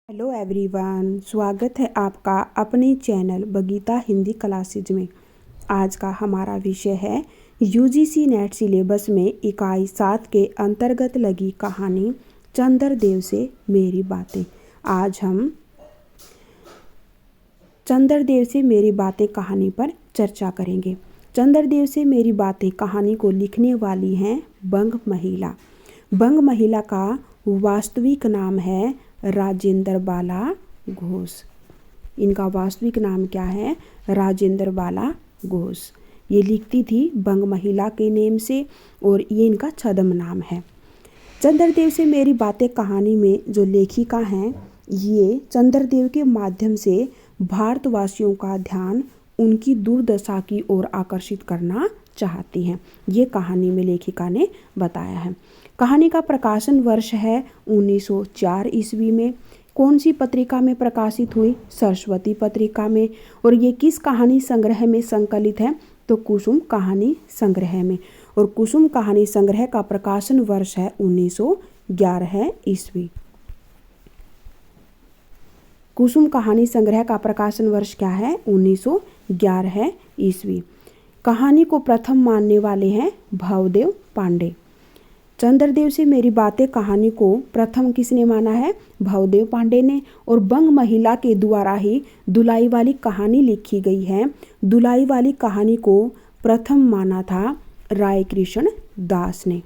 Hello everyone, स्वागत है आपका अपने चैनल बगीता हिंदी क्लासेज में। आज का हमारा विषय है यूजीसी नेट सिलेबस में इकाई 7 के अंतर्गत लगी कहानी चंद्रदेव से मेरी बातें। आज हम चंद्रदेव से मेरी बातें कहानी पर चर्चा करेंगे। चंद्रदेव से मेरी बातें कहानी को लिखने वाली हैं बंग महिला। बंग महिला का वास्तविक नाम है राजेंद्र बाला घोष। इनका वास्तविक नाम क्या है? राजेंद्र बाला घोष। ये लिखती थी बंग महिला के नेम से और ये इनका छद्म नाम है। चंद्रदेव से मेरी बातें कहानी में जो लेखिका हैं, ये चंद्रदेव के माध्यम से भारतवासियों का ध्यान उनकी दुर्दशा की ओर आकर्षित करना चाहती हैं। ये कहानी में लेखिका ने बताया है। कहानी का प्रकाशन वर्ष है 1904 ईस्वी में। कौन सी पत्रिका में प्रकाशित हुई? सरस्वती पत्रिका में। और ये किस कहानी संग्रह में संकलित है? तो कुसुम कहानी संग्रह में। और कुसुम कहानी संग्रह का प्रकाशन वर्ष है 1911 ईस्वी। कुसुम कहानी संग्रह का प्रकाशन वर्ष क्या है? 1911 ईस्वी। कहानी को प्रथम मानने वाले हैं भवदेव पांडे। चंद्रदेव से मेरी बातें कहानी को प्रथम किसने माना है? भवदेव पांडे ने। और बंग महिला के द्वारा ही दुलाई वाली कहानी लिखी गई है। दुलाई वाली कहानी को प्रथम माना था राय कृष्ण दास ने।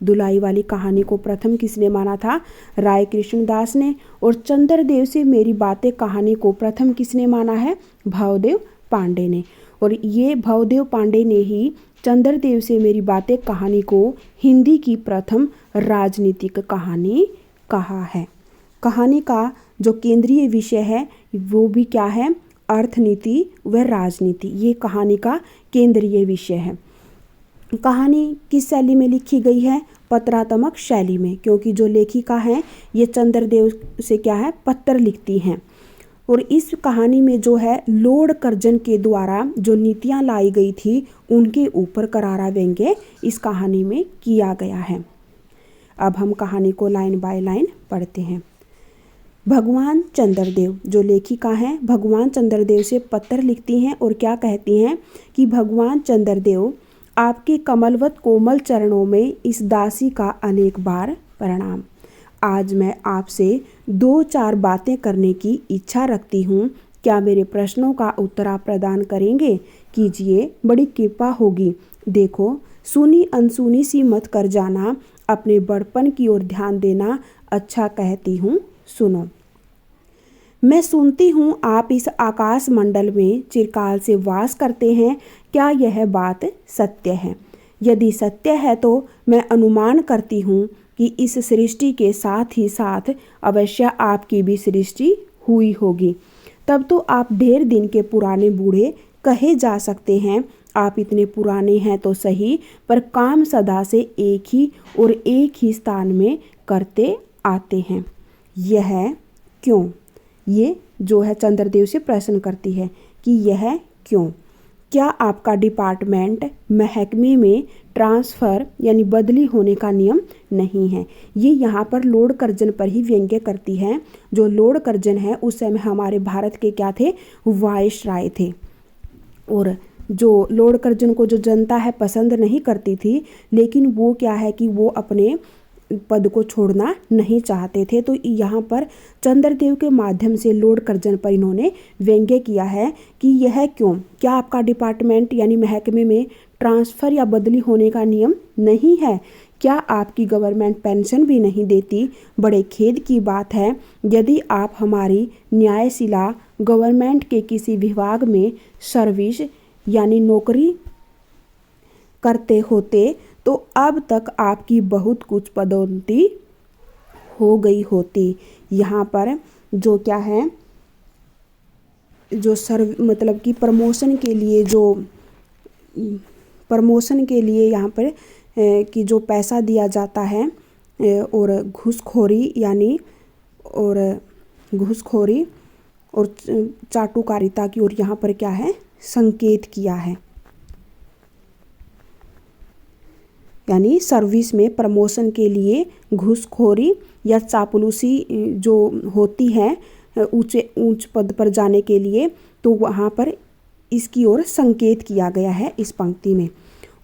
दुलाई वाली कहानी को प्रथम किसने माना था? राय कृष्ण दास ने। और चंद्रदेव से मेरी बातें कहानी को प्रथम किसने माना है? भवदेव पांडे ने। और ये भवदेव पांडे ने ही चंद्रदेव से मेरी बातें कहानी को हिंदी की प्रथम राजनीतिक कहानी कहा है। कहानी का जो केंद्रीय विषय है वो भी क्या है? अर्थनीति व राजनीति। ये कहानी का केंद्रीय विषय है। कहानी किस शैली में लिखी गई है? पत्रात्मक शैली में, क्योंकि जो लेखिका हैं ये चंद्रदेव से क्या है? पत्र लिखती हैं। और इस कहानी में जो है लॉर्ड कर्जन के द्वारा जो नीतियां लाई गई थी उनके ऊपर करारा व्यंग्य इस कहानी में किया गया है। अब हम कहानी को लाइन बाय लाइन पढ़ते हैं। भगवान चंद्रदेव जो लेखिका हैं भगवान चंद्रदेव से पत्र लिखती हैं और क्या कहती हैं कि भगवान चंद्रदेव, आपके कमलवत कोमल चरणों में इस दासी का अनेक बार प्रणाम। आज मैं आपसे 2-4 बातें करने की इच्छा रखती हूँ। क्या मेरे प्रश्नों का उत्तर आप प्रदान करेंगे? कीजिए, बड़ी कृपा होगी। देखो, सुनी अनसुनी सी मत कर जाना। अपने बड़पन की ओर ध्यान देना। अच्छा कहती हूँ, सुनो। मैं सुनती हूँ आप इस आकाश मंडल में चिरकाल से वास करते हैं। क्या यह बात सत्य है? यदि सत्य है तो मैं अनुमान करती हूँ कि इस सृष्टि के साथ ही साथ अवश्य आपकी भी सृष्टि हुई होगी। तब तो आप ढेर दिन के पुराने बूढ़े कहे जा सकते हैं। आप इतने पुराने हैं तो सही, पर काम सदा से एक ही और एक ही स्थान में करते आते हैं। यह क्यों? ये जो है चंद्रदेव से प्रश्न करती है कि यह क्यों? क्या आपका डिपार्टमेंट महकमे में ट्रांसफ़र यानी बदली होने का नियम नहीं है? ये यहाँ पर लॉर्ड कर्जन पर ही व्यंग्य करती है। जो लॉर्ड कर्जन है उस समय हमारे भारत के क्या थे? वायसराय थे। और जो लॉर्ड कर्जन को जो जनता है पसंद नहीं करती थी, लेकिन वो क्या है कि वो अपने पद को छोड़ना नहीं चाहते थे। तो यहाँ पर चंद्रदेव के माध्यम से लॉर्ड कर्जन पर इन्होंने व्यंग्य किया है कि यह क्यों? क्या आपका डिपार्टमेंट यानी महकमे में ट्रांसफ़र या बदली होने का नियम नहीं है? क्या आपकी गवर्नमेंट पेंशन भी नहीं देती? बड़े खेद की बात है। यदि आप हमारी न्यायशिला गवर्नमेंट के किसी विभाग में सर्विस यानी नौकरी करते होते तो अब तक आपकी बहुत कुछ पदोन्नति हो गई होती। यहाँ पर जो क्या है, जो मतलब कि प्रमोशन के लिए यहाँ पर कि जो पैसा दिया जाता है और घूसखोरी और चाटुकारिता की ओर यहाँ पर क्या है? संकेत किया है। यानी सर्विस में प्रमोशन के लिए घूसखोरी या चापलूसी जो होती है ऊंच पद पर जाने के लिए, तो वहाँ पर इसकी ओर संकेत किया गया है इस पंक्ति में।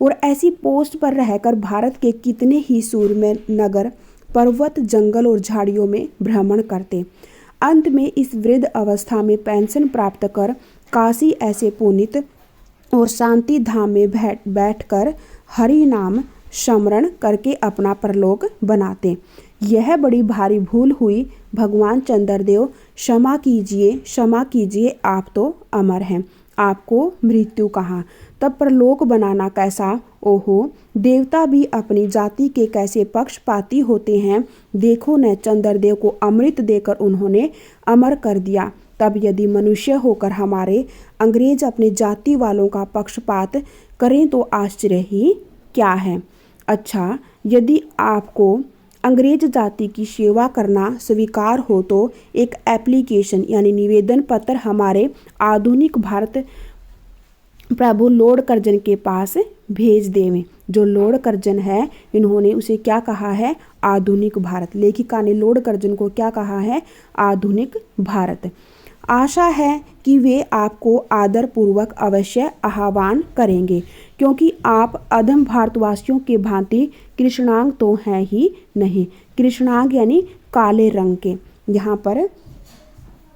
और ऐसी पोस्ट पर रहकर भारत के कितने ही सूरमय नगर, पर्वत, जंगल और झाड़ियों में भ्रमण करते। अंत में इस वृद्ध अवस्था में पेंशन प्राप्त कर काशी ऐसे पुनीत और शांति धाम में बैठकर हरि नाम स्मरण करके अपना परलोक बनाते। यह बड़ी भारी भूल हुई। भगवान चंद्रदेव क्षमा कीजिए, आप तो अमर हैं, आपको मृत्यु कहाँ, तब परलोक बनाना कैसा। ओहो, देवता भी अपनी जाति के कैसे पक्षपाती होते हैं। देखो न, चंद्रदेव को अमृत देकर उन्होंने अमर कर दिया। तब यदि मनुष्य होकर हमारे अंग्रेज अपने जाति वालों का पक्षपात करें तो आश्चर्य ही क्या है। अच्छा, यदि आपको अंग्रेज जाति की सेवा करना स्वीकार हो तो एक एप्लीकेशन यानी निवेदन पत्र हमारे आधुनिक भारत प्रभु लॉर्ड कर्जन के पास भेज देवें। जो लॉर्ड कर्जन है, इन्होंने उसे क्या कहा है, आधुनिक भारत। लेखिका ने लॉर्ड कर्जन को क्या कहा है, आधुनिक भारत। आशा है कि वे आपको आदरपूर्वक अवश्य आह्वान करेंगे, क्योंकि आप अधम भारतवासियों के भांति कृष्णांग तो हैं ही नहीं। कृष्णांग यानी काले रंग के। यहाँ पर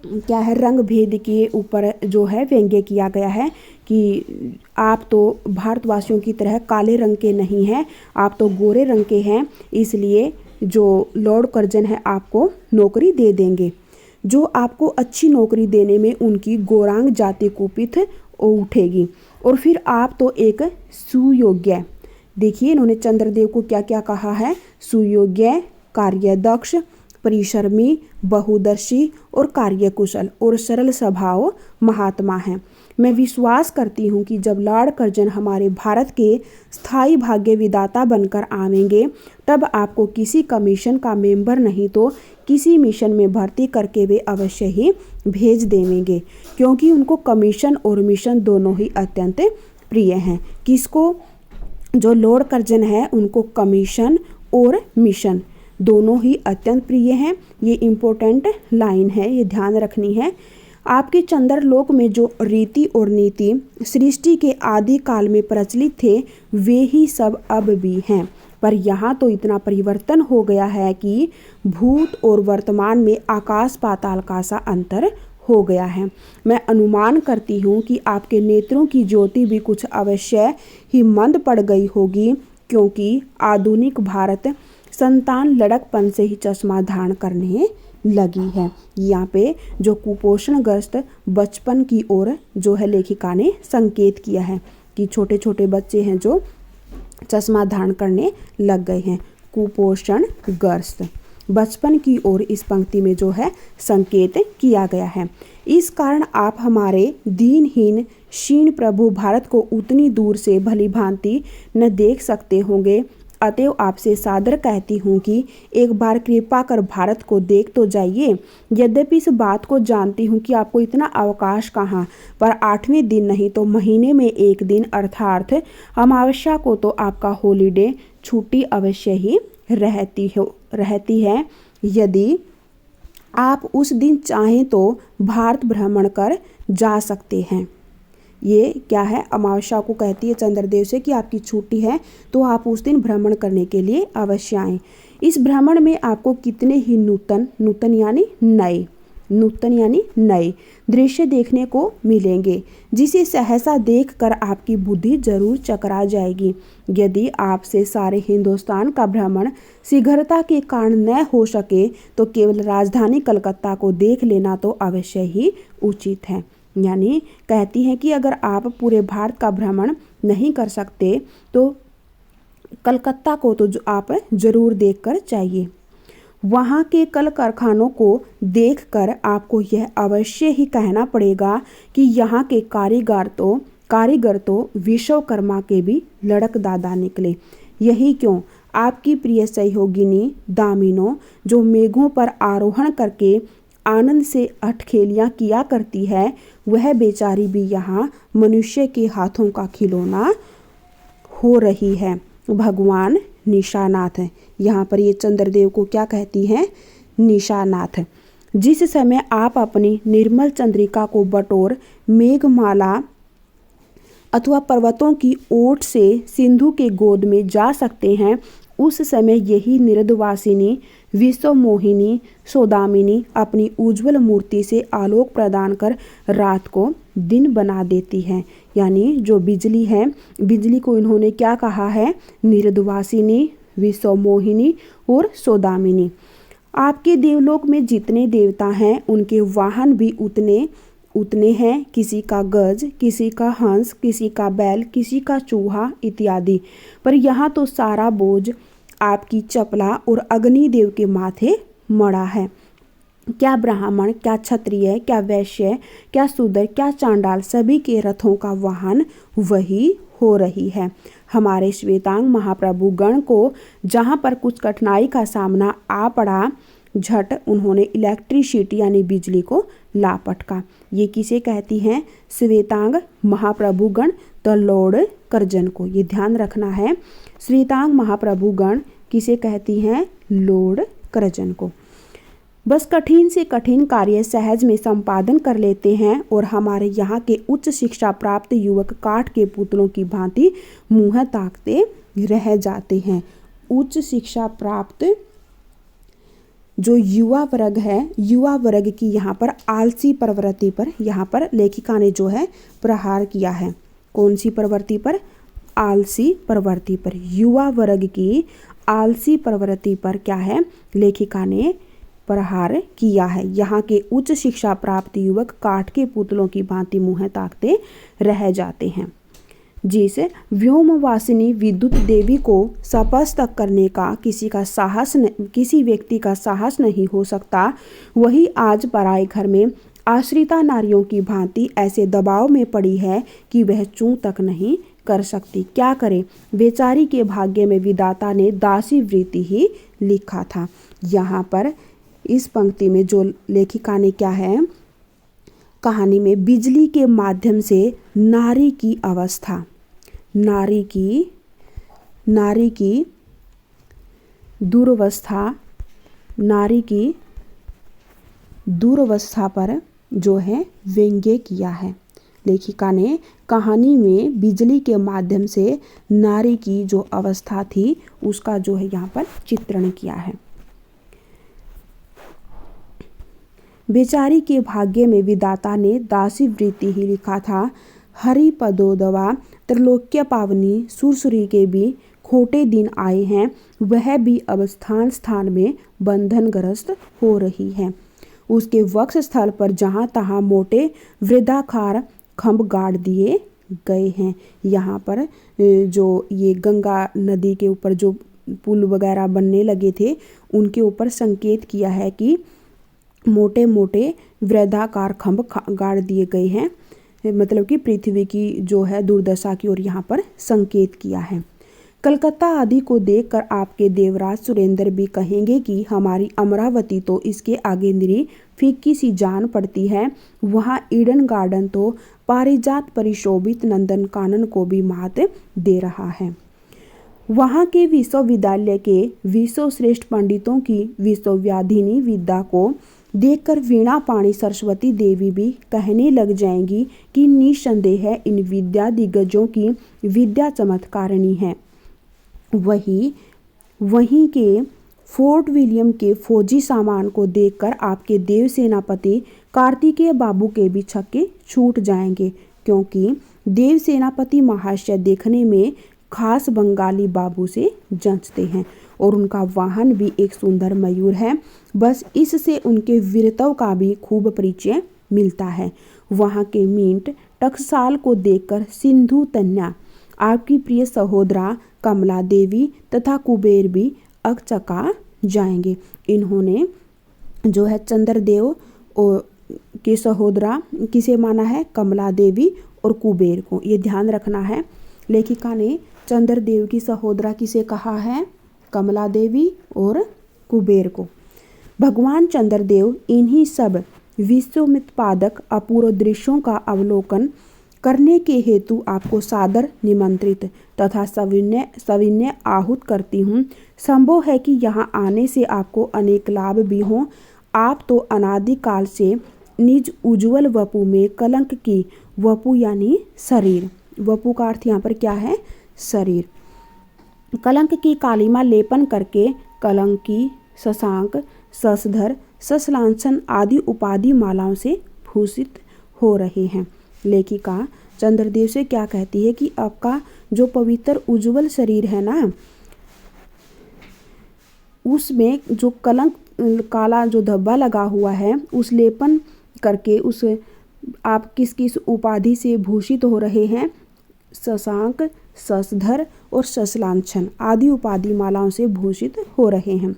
क्या है, रंग भेद के ऊपर जो है व्यंग्य किया गया है कि आप तो भारतवासियों की तरह काले रंग के नहीं हैं, आप तो गोरे रंग के हैं, इसलिए जो लॉर्ड कर्जन है आपको नौकरी दे देंगे। जो आपको अच्छी नौकरी देने में उनकी गोरांग जाति कुपित उठेगी, और फिर आप तो एक सुयोग्य, देखिए इन्होंने चंद्रदेव को क्या क्या कहा है, सुयोग्य, कार्यदक्ष, परिश्रमी, बहुदर्शी और कार्यकुशल और सरल स्वभाव महात्मा हैं। मैं विश्वास करती हूँ कि जब लॉर्ड कर्जन हमारे भारत के स्थायी भाग्य विधाता बनकर आवेंगे, तब आपको किसी कमीशन का मेंबर नहीं तो किसी मिशन में भर्ती करके वे अवश्य ही भेज देंगे, क्योंकि उनको कमीशन और मिशन दोनों ही अत्यंत प्रिय हैं। किसको, जो लॉर्ड कर्जन है उनको कमीशन और मिशन दोनों ही अत्यंत प्रिय हैं। ये इम्पोर्टेंट लाइन है, ये ध्यान रखनी है। आपके चंद्रलोक में जो रीति और नीति सृष्टि के आदि काल में प्रचलित थे, वे ही सब अब भी हैं, पर यहाँ तो इतना परिवर्तन हो गया है कि भूत और वर्तमान में आकाश पाताल का सा अंतर हो गया है। मैं अनुमान करती हूँ कि आपके नेत्रों की ज्योति भी कुछ अवश्य ही मंद पड़ गई होगी, क्योंकि आधुनिक भारत संतान लड़कपन से ही चश्मा धारण करने लगी है। यहाँ पे जो कुपोषणग्रस्त बचपन की ओर जो है लेखिका ने संकेत किया है कि छोटे छोटे बच्चे हैं जो चश्मा धारण करने लग गए हैं, कुपोषणग्रस्त बचपन की ओर इस पंक्ति में जो है संकेत किया गया है। इस कारण आप हमारे दीनहीन क्षीण प्रभु भारत को उतनी दूर से भली भांति न देख सकते होंगे। अतएव आपसे सादर कहती हूँ कि एक बार कृपा कर भारत को देख तो जाइए। यद्यपि इस बात को जानती हूँ कि आपको इतना अवकाश कहाँ, पर 8वें दिन नहीं तो महीने में एक दिन अर्थात अमावस्या को तो आपका हॉलीडे छुट्टी अवश्य ही रहती है। यदि आप उस दिन चाहें तो भारत भ्रमण कर जा सकते हैं। ये क्या है, अमावस्या को कहती है चंद्रदेव से कि आपकी छुट्टी है तो आप उस दिन भ्रमण करने के लिए अवश्य आएँ। इस भ्रमण में आपको कितने ही नूतन यानी नए दृश्य देखने को मिलेंगे, जिसे सहसा देखकर आपकी बुद्धि जरूर चकरा जाएगी। यदि आपसे सारे हिंदुस्तान का भ्रमण शीघ्रता के कारण न हो सके तो केवल राजधानी कलकत्ता को देख लेना तो अवश्य ही उचित है। यानी कहती हैं कि अगर आप पूरे भारत का भ्रमण नहीं कर सकते तो कलकत्ता को तो आप जरूर देखकर जाइए। वहाँ के कल कारखानों को देखकर आपको यह अवश्य ही कहना पड़ेगा कि यहाँ के कारीगर तो विश्वकर्मा के भी लड़क दादा निकले। यही क्यों आपकी प्रिय सहयोगिनी दामिनो, जो मेघों पर आरोहण करके आनंद से अटखेलियाँ किया करती है, वह बेचारी भी यहाँ मनुष्य के हाथों का खिलौना हो रही है। भगवान निशानाथ है। यहाँ पर ये चंद्रदेव को क्या कहती हैं? निशानाथ। जिस समय आप अपनी निर्मल चंद्रिका को बटोर मेघमाला अथवा पर्वतों की ओट से सिंधु के गोद में जा सकते हैं, उस समय यही निरदवासिनी विश्वमोहिनी सौदामिनी अपनी उज्ज्वल मूर्ति से आलोक प्रदान कर रात को दिन बना देती है। यानी जो बिजली है, बिजली को इन्होंने क्या कहा है? निरदवासिनी, विश्वमोहिनी और सौदामिनी। आपके देवलोक में जितने देवता हैं उनके वाहन भी उतने हैं। किसी का गज, किसी का हंस, किसी का बैल, किसी का चूहा इत्यादि। पर यहाँ तो सारा बोझ आपकी चपला और अग्निदेव के माथे मड़ा है। क्या ब्राह्मण, क्या क्षत्रिय, क्या वैश्य, क्या शूद्र, क्या चांडाल, सभी के रथों का वाहन वही हो रही है। हमारे श्वेतांग महाप्रभु गण को जहाँ पर कुछ कठिनाई का सामना आ पड़ा, झट उन्होंने इलेक्ट्रिसिटी यानी बिजली को ला पटका। ये किसे कहती हैं? श्वेतांग महाप्रभु गण, द लॉर्ड कर्जन को। ये ध्यान रखना है, श्वेतांग महाप्रभु गण किसे कहती हैं? लॉर्ड कर्जन को। बस कठिन से कठिन कार्य सहज में संपादन कर लेते हैं और हमारे यहाँ के उच्च शिक्षा प्राप्त युवक काठ के पुतलों की भांति मुँह ताकते रह जाते हैं। उच्च शिक्षा प्राप्त जो युवा वर्ग है, युवा वर्ग की यहाँ पर आलसी प्रवृत्ति पर यहाँ पर लेखिका ने जो है प्रहार किया है। कौन सी प्रवृत्ति पर? आलसी प्रवृत्ति पर। युवा वर्ग की आलसी प्रवृत्ति पर क्या है? लेखिका ने प्रहार किया है। यहाँ के उच्च शिक्षा प्राप्त युवक काठ के पुतलों की भांति मुँह ताकते रह जाते हैं। जिस व्योमवासिनी विद्युत देवी को स्पर्श तक करने का किसी व्यक्ति का साहस नहीं हो सकता, वही आज पराए घर में आश्रिता नारियों की भांति ऐसे दबाव में पड़ी है कि वह चूं तक नहीं कर सकती। क्या करे? बेचारी के भाग्य में विधाता ने दासी वृत्ति ही लिखा था। यहाँ पर इस पंक्ति में जो लेखिका ने क्या है, कहानी में बिजली के माध्यम से नारी की अवस्था, नारी की दुर्वस्था, नारी की दुर्वस्था पर जो है व्यंग्य किया है। लेखिका ने कहानी में बिजली के माध्यम से नारी की जो अवस्था थी उसका जो है यहाँ पर चित्रण किया है। बेचारी के भाग्य में विधाता ने दासी वृत्ति ही लिखा था। हरि पदोदवा त्रिलोक्य पावनी सुरसुरी के भी खोटे दिन आए हैं, वह भी अब स्थान में बंधनग्रस्त हो रही है। उसके वक्ष स्थल पर जहाँ तहाँ मोटे वृद्धाकार खंभ गाड़ दिए गए हैं। यहाँ पर जो ये गंगा नदी के ऊपर जो पुल वगैरह बनने लगे थे उनके ऊपर संकेत किया है कि मोटे मोटे वृद्धाकार खंभ गाड़ दिए गए हैं, मतलब कि पृथ्वी की जो है दुर्दशा की ओर यहाँ पर संकेत किया है। कलकत्ता आदि को देखकर आपके देवराज सुरेंद्र भी कहेंगे कि हमारी अमरावती तो इसके आगे निरी फीकी सी जान पड़ती है। वहाँ ईडन गार्डन तो पारिजात परिशोभित नंदन कानन को भी मात दे रहा है। वहाँ के विश्वविद्यालय के विश्वश्रेष्ठ पंडितों की विश्वव्याधिनी विद्या को देखकर वीणा पाणी सरस्वती देवी भी कहने लग जाएंगी कि निसंदेह इन विद्या दिग्गजों की विद्या चमत्कारिणी है। वहीं के फोर्ट विलियम के फौजी सामान को देखकर आपके देव सेनापति कार्तिकेय बाबू के भी छक्के छूट जाएंगे, क्योंकि देव सेनापति महाशय देखने में खास बंगाली बाबू से जंचते हैं और उनका वाहन भी एक सुंदर मयूर है। बस इससे उनके वीरत्व का भी खूब परिचय मिलता है। वहाँ के मिंट टकसाल को देखकर सिंधु तन्या, आपकी प्रिय सहोदरा कमला देवी तथा कुबेर भी अकचका जाएंगे। इन्होंने जो है चंद्रदेव के सहोदरा किसे माना है? कमला देवी और कुबेर को। ये ध्यान रखना है, लेखिका ने चंद्रदेव की सहोदरा किसे कहा है? कमला देवी और कुबेर को। भगवान चंद्रदेव इन्हीं सब विश्वोत्पादक अपूर्व दृश्यों का अवलोकन करने के हेतु आपको सादर निमंत्रित तथा सविनय आहूत करती हूँ। संभव है कि यहाँ आने से आपको अनेक लाभ भी हों। आप तो अनादिकाल से निज उज्ज्वल वपु में कलंक की, वपु यानी शरीर, वपु का अर्थ यहाँ पर क्या है, शरीर, कलंक की कालिमा लेपन करके कलंकी, शशांक, शशधर, शशलांछन आदि उपाधि मालाओं से भूषित हो रहे हैं। लेखिका चंद्रदेव से क्या कहती है कि आपका जो पवित्र उज्ज्वल शरीर है ना, उसमें जो कलंक, काला जो धब्बा लगा हुआ है, उस लेपन करके उस आप किस किस उपाधि से भूषित हो रहे हैं, शशांक, शशधर और शशलांछन आदि उपाधि मालाओं से भूषित हो रहे हैं।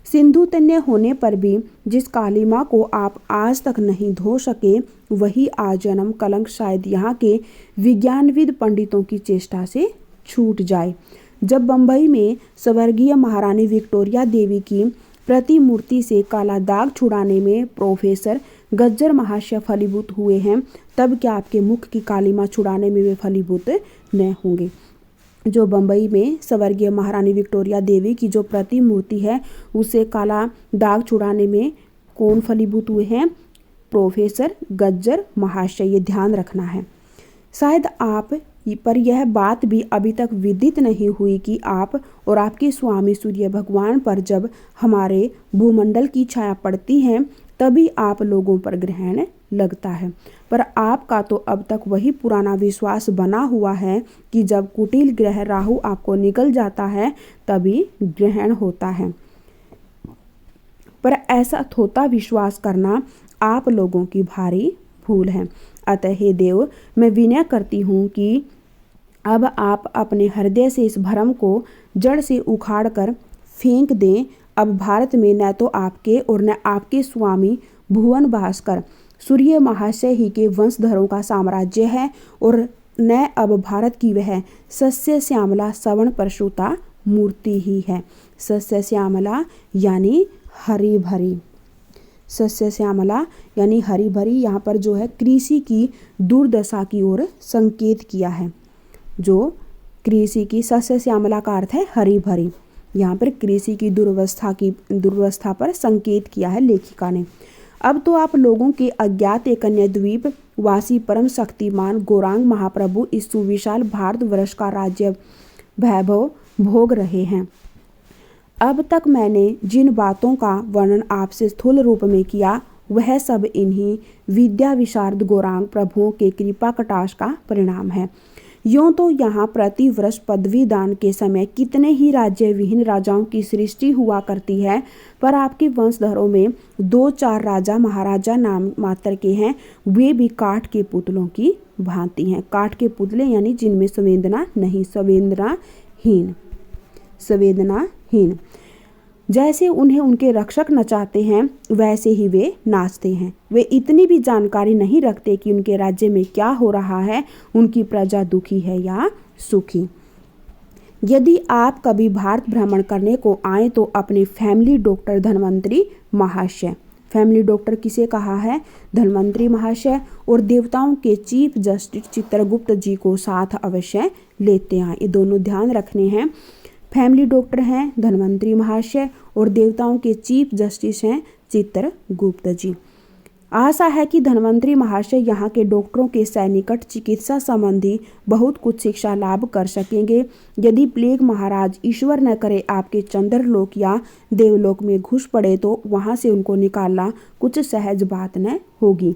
सिंधु तन्य होने पर भी जिस कालिमा को आप आज तक नहीं धो सके, वही आजन्म कलंक शायद यहाँ के विज्ञानविद पंडितों की चेष्टा से छूट जाए। जब बंबई में स्वर्गीय महारानी विक्टोरिया देवी की प्रतिमूर्ति से काला दाग छुड़ाने में प्रोफेसर गज्जर महाशय फलीभूत हुए हैं, तब क्या आपके मुख की कालिमा छुड़ाने में वे फलीभूत न होंगे। जो बंबई में स्वर्गीय महारानी विक्टोरिया देवी की जो प्रतिमूर्ति है, उसे काला दाग छुड़ाने में कौन फलीभूत हुए हैं, प्रोफेसर गज्जर महाशय, ये ध्यान रखना है। शायद आप पर यह बात भी अभी तक विदित नहीं हुई कि आप और आपके स्वामी सूर्य भगवान पर जब हमारे भूमंडल की छाया पड़ती है, तभी आप लोगों पर ग्रहण लगता है। पर आपका तो अब तक वही पुराना विश्वास बना हुआ है कि जब कुटिल ग्रह राहु आपको निकल जाता है, तभी ग्रहण होता है। पर ऐसा थोथा विश्वास करना आप लोगों की भारी भूल है। अतः हे देव, मैं विनय करती हूँ कि अब आप अपने हृदय से इस भ्रम को जड़ से उखाड़ कर फेंक दें। अब भारत में न तो आपके और न आपके स्वामी भुवन भास्कर सूर्य महाशय ही के वंशधरों का साम्राज्य है, और न अब भारत की वह सस्य श्यामला सवर्ण प्रसूता मूर्ति ही है। सस्य श्यामला यानी हरी भरी, सस्य श्यामला यानी हरी भरी, यहाँ पर जो है कृषि की दुर्दशा की ओर संकेत किया है। जो कृषि की, सस्य श्यामला का अर्थ है हरी भरी, यहाँ पर कृषि की दुर्वस्था पर संकेत किया है लेखिका ने। अब तो आप लोगों के अज्ञात एक अन्य द्वीप वासी परम शक्तिमान गौरांग महाप्रभु इस सुविशाल भारतवर्ष का राज्य वैभव भोग रहे हैं। अब तक मैंने जिन बातों का वर्णन आपसे स्थूल रूप में किया, वह सब इन्हीं विद्या विशारद गौरांग प्रभुओं के कृपा कटाक्ष का परिणाम है। यूँ तो यहाँ प्रति वर्ष पदवी दान के समय कितने ही राज्य विहीन राजाओं की सृष्टि हुआ करती है, पर आपके वंशधरों में 2-4 राजा महाराजा नाम मात्र के हैं, वे भी काठ के पुतलों की भांति हैं। काठ के पुतले यानी जिनमें संवेदना नहीं, संवेदनाहीन। जैसे उन्हें उनके रक्षक नचाते हैं, वैसे ही वे नाचते हैं। वे इतनी भी जानकारी नहीं रखते कि उनके राज्य में क्या हो रहा है, उनकी प्रजा दुखी है या सुखी। यदि आप कभी भारत भ्रमण करने को आए तो अपने फैमिली डॉक्टर धन्वंतरी महाशय, फैमिली डॉक्टर किसे कहा है, धन्वंतरी महाशय, और देवताओं के चीफ जस्टिस चित्रगुप्त जी को साथ अवश्य लेते आए। ये दोनों ध्यान रखने हैं। फैमिली डॉक्टर हैं धन्वंतरी महाशय और देवताओं के चीफ जस्टिस हैं चित्रगुप्त जी। आशा है कि धन्वंतरी महाशय यहाँ के डॉक्टरों के सन्निकट चिकित्सा संबंधी बहुत कुछ शिक्षा लाभ कर सकेंगे। यदि प्लेग महाराज ईश्वर न करे आपके चंद्रलोक या देवलोक में घुस पड़े, तो वहाँ से उनको निकालना कुछ सहज बात न होगी।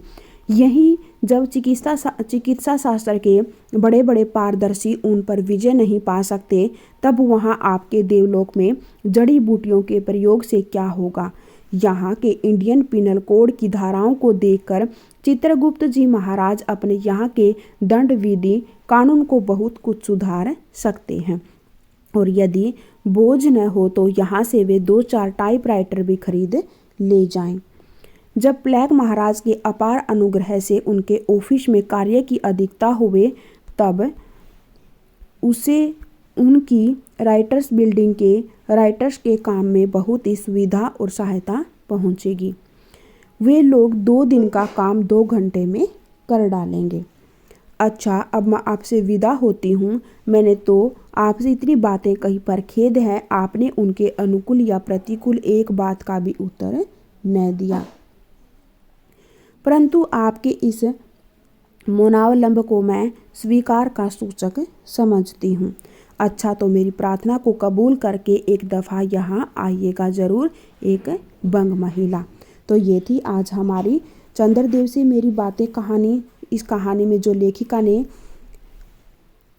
यही जब चिकित्सा शास्त्र के बड़े बड़े पारदर्शी उन पर विजय नहीं पा सकते, तब वहाँ आपके देवलोक में जड़ी बूटियों के प्रयोग से क्या होगा। यहाँ के इंडियन पिनल कोड की धाराओं को देखकर चित्रगुप्त जी महाराज अपने यहाँ के दंड विधि कानून को बहुत कुछ सुधार सकते हैं, और यदि बोझ न हो तो यहाँ से वे 2-4 टाइपराइटर भी खरीद ले जाएं। जब प्लेग महाराज के अपार अनुग्रह से उनके ऑफिस में कार्य की अधिकता हुए, तब उसे उनकी राइटर्स बिल्डिंग के राइटर्स के काम में बहुत ही सुविधा और सहायता पहुंचेगी। वे लोग 2 दिन का काम 2 घंटे में कर डालेंगे। अच्छा, अब मैं आपसे विदा होती हूँ। मैंने तो आपसे इतनी बातें कही पर खेद है आपने उनके अनुकूल या प्रतिकूल एक बात का भी उत्तर न दिया, परंतु आपके इस मौनावलंब को मैं स्वीकार का सूचक समझती हूँ। अच्छा, तो मेरी प्रार्थना को कबूल करके एक दफ़ा यहाँ आइएगा ज़रूर, एक बंग महिला। तो ये थी आज हमारी चंद्रदेव से मेरी बातें कहानी। इस कहानी में जो लेखिका ने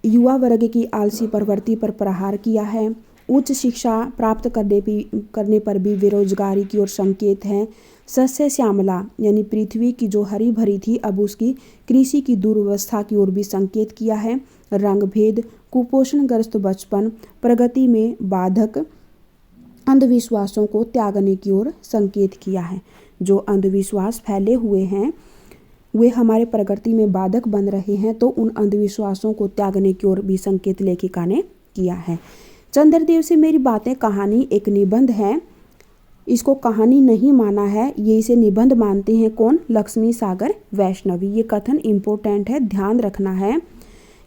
युवा वर्ग की आलसी प्रवृत्ति पर प्रहार किया है, उच्च शिक्षा प्राप्त करने पर भी बेरोजगारी की ओर संकेत है। सस्य श्यामला यानी पृथ्वी की जो हरी भरी थी अब उसकी कृषि की दुर्व्यवस्था की ओर भी संकेत किया है। रंग भेद, कुपोषणग्रस्त बचपन, प्रगति में बाधक अंधविश्वासों को त्यागने की ओर संकेत किया है। जो अंधविश्वास फैले हुए हैं वे हमारे प्रगति में बाधक बन रहे हैं, तो उन अंधविश्वासों को त्यागने की ओर भी संकेत लेखिका ने किया है। चंद्रदेव से मेरी बातें कहानी एक निबंध है। इसको कहानी नहीं माना है, ये इसे निबंध मानते हैं कौन? लक्ष्मी सागर वैष्णवी। ये कथन इम्पोर्टेंट है, ध्यान रखना है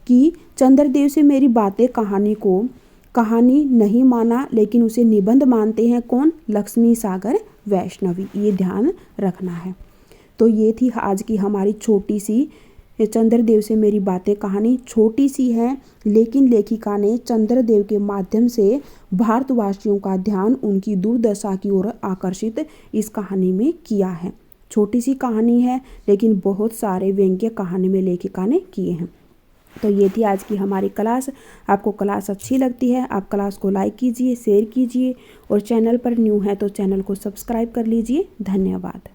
कि चंद्रदेव से मेरी बातें कहानी को कहानी नहीं माना लेकिन उसे निबंध मानते हैं कौन? लक्ष्मी सागर वैष्णवी। ये ध्यान रखना है। तो ये थी आज की हमारी छोटी सी चंद्रदेव से मेरी बातें कहानी। छोटी सी है लेकिन लेखिका ने चंद्रदेव के माध्यम से भारतवासियों का ध्यान उनकी दुर्दशा की ओर आकर्षित इस कहानी में किया है। छोटी सी कहानी है लेकिन बहुत सारे व्यंग्य कहानी में लेखिका ने किए हैं। तो ये थी आज की हमारी क्लास। आपको क्लास अच्छी लगती है आप क्लास को लाइक कीजिए, शेयर कीजिए और चैनल पर न्यू है तो चैनल को सब्सक्राइब कर लीजिए। धन्यवाद।